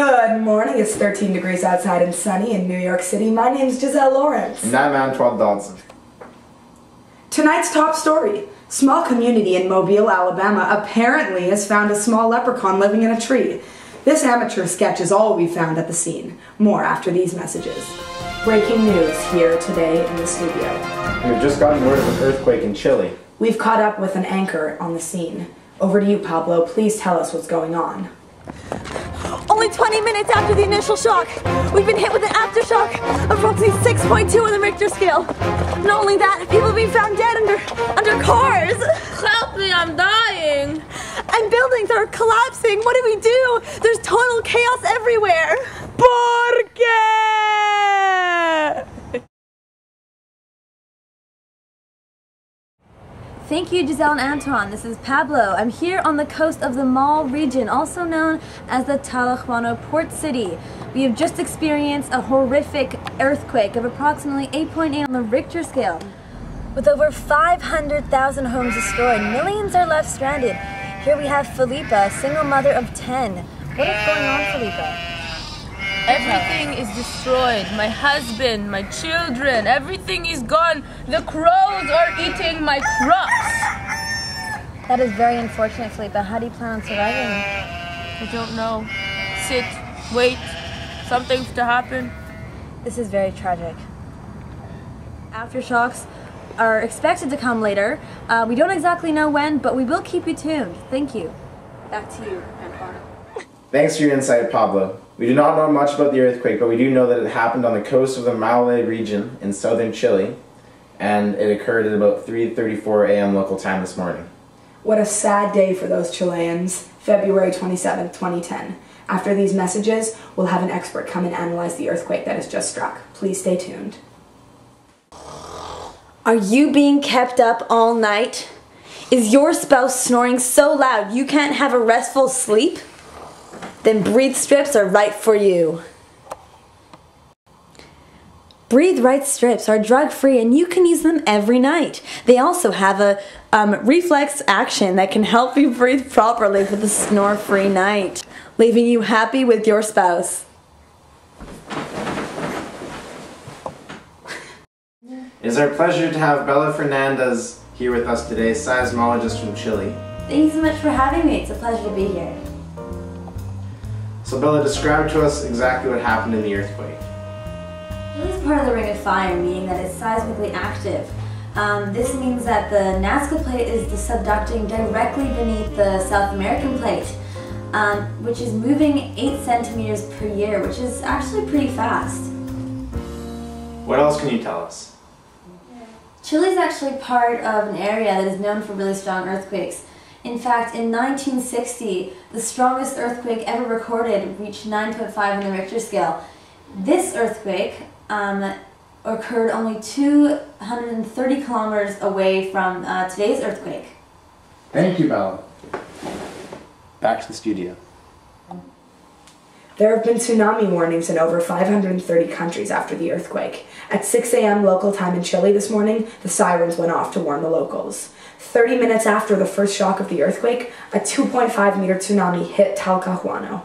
Good morning. It's 13 degrees outside and sunny in New York City. My name's Giselle Lawrence. And I'm Antoine Dodson. Tonight's top story. Small community in Mobile, Alabama apparently has found a small leprechaun living in a tree. This amateur sketch is all we found at the scene. More after these messages. Breaking news here today in the studio. We've just gotten word of an earthquake in Chile. We've caught up with an anchor on the scene. Over to you, Pablo. Please tell us what's going on. Only 20 minutes after the initial shock, we've been hit with an aftershock of approximately 6.2 on the Richter scale. Not only that, people have been found dead under cars. Help me, I'm dying. And buildings are collapsing. What do we do? There's total chaos everywhere. ¿Por qué? Thank you, Giselle and Antoine. This is Pablo. I'm here on the coast of the Mall region, also known as the Talcahuano port city. We have just experienced a horrific earthquake of approximately 8.8 on the Richter scale. With over 500,000 homes destroyed, millions are left stranded. Here we have Felipa, a single mother of 10. What is going on, Felipa? Everything is destroyed. My husband, my children, everything is gone. The crows are eating my crops. That is very unfortunate, Felipa. How do you plan on surviving? I don't know. Sit, wait, something's to happen. This is very tragic. Aftershocks are expected to come later. We don't exactly know when, but we will keep you tuned. Thank you. Back to you, Antoine. Thanks for your insight, Pablo. We do not know much about the earthquake, but we do know that it happened on the coast of the Maule region in southern Chile, and it occurred at about 3:34 a.m. local time this morning. What a sad day for those Chileans. February 27, 2010. After these messages, we'll have an expert come and analyze the earthquake that has just struck. Please stay tuned. Are you being kept up all night? Is your spouse snoring so loud you can't have a restful sleep? Then Breathe strips are right for you. Breathe Right strips are drug-free and you can use them every night. They also have a reflex action that can help you breathe properly for the snore-free night, leaving you happy with your spouse. It is our pleasure to have Bella Fernandez here with us today, seismologist from Chile. Thank you so much for having me. It's a pleasure to be here. So Bella, describe to us exactly what happened in the earthquake. Chile is part of the Ring of Fire, meaning that it's seismically active. This means that the Nazca Plate is subducting directly beneath the South American Plate, which is moving 8 centimeters per year, which is actually pretty fast. What else can you tell us? Chile is actually part of an area that is known for really strong earthquakes. In fact, in 1960, the strongest earthquake ever recorded reached 9.5 on the Richter scale. This earthquake occurred only 230 kilometers away from today's earthquake. Thank you, Bella. Back to the studio. There have been tsunami warnings in over 530 countries after the earthquake. At 6 a.m. local time in Chile this morning, the sirens went off to warn the locals. 30 minutes after the first shock of the earthquake, a 2.5-meter tsunami hit Talcahuano.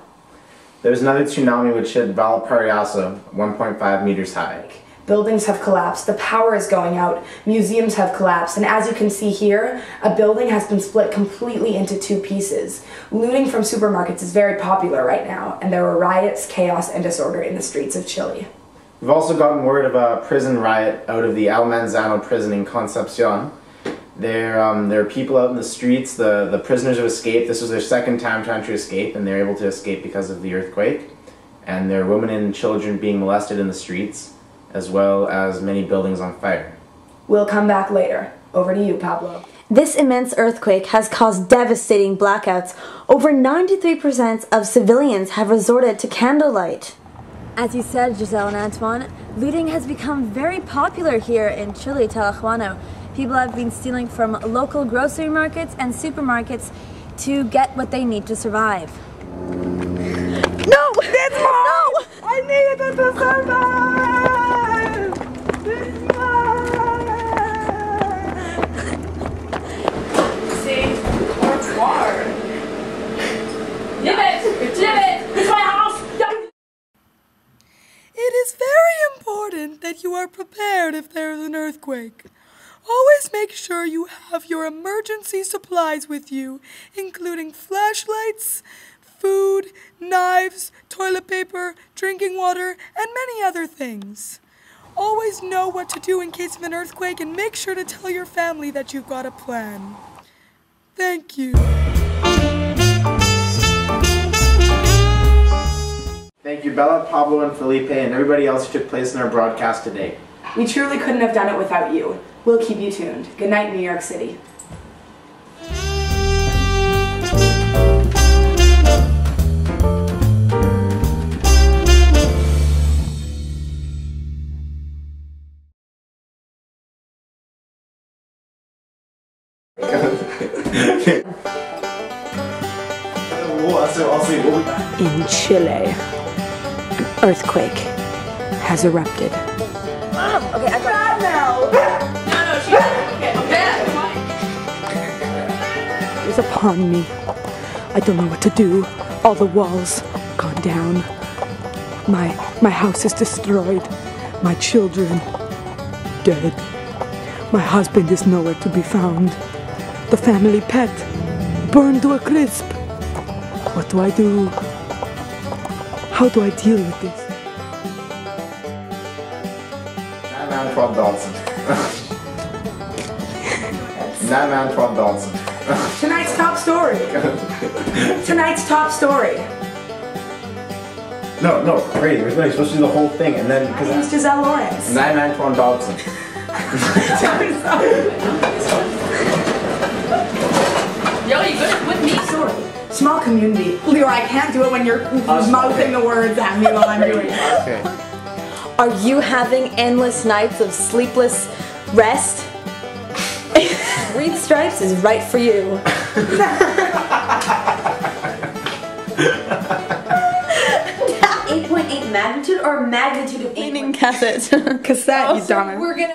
There was another tsunami which hit Valparaiso, 1.5 meters high. Buildings have collapsed, the power is going out, museums have collapsed, and as you can see here, a building has been split completely into 2 pieces. Looting from supermarkets is very popular right now, and there were riots, chaos, and disorder in the streets of Chile. We've also gotten word of a prison riot out of the El Manzano prison in Concepcion. There are people out in the streets. The prisoners have escaped. This was their second time trying to escape, and they're able to escape because of the earthquake. And there are women and children being molested in the streets, as well as many buildings on fire. We'll come back later. Over to you, Pablo. This immense earthquake has caused devastating blackouts. Over 93% of civilians have resorted to candlelight. As you said, Giselle and Antoine, looting has become very popular here in Chile, Talcahuano. People have been stealing from local grocery markets and supermarkets to get what they need to survive. No! That's no! I needed it to survive! See? Or war. Leave it! Leave it! It's my house! Don't that you are prepared if there is an earthquake. Always make sure you have your emergency supplies with you, including flashlights, food, knives, toilet paper, drinking water, and many other things. Always know what to do in case of an earthquake and make sure to tell your family that you've got a plan. Thank you. Thank you, Bella, Pablo, and Felipe, and everybody else who took place in our broadcast today. We truly couldn't have done it without you. We'll keep you tuned. Good night, New York City. In Chile, an earthquake has erupted. Mom, okay, I got No, she's okay. It's upon me. I don't know what to do. All the walls gone down. My house is destroyed. My children dead. My husband is nowhere to be found. The family pet burned to a crisp. What do I do? How do I deal with this? Antoine Dodson. Antoine Dodson. Tonight's top story. Tonight's top story. No, crazy. We're supposed to do the whole thing, and then My name's Giselle Lawrence. Antoine Dodson. Yo, you good with me? Story. Small community. Leroy, I can't do it when you're mouthing the words at me while I'm doing it. Okay. Are you having endless nights of sleepless rest? Green Stripes is right for you. 8.8 magnitude or magnitude of 8? Cassette. Cassette, you dumbass. We're gonna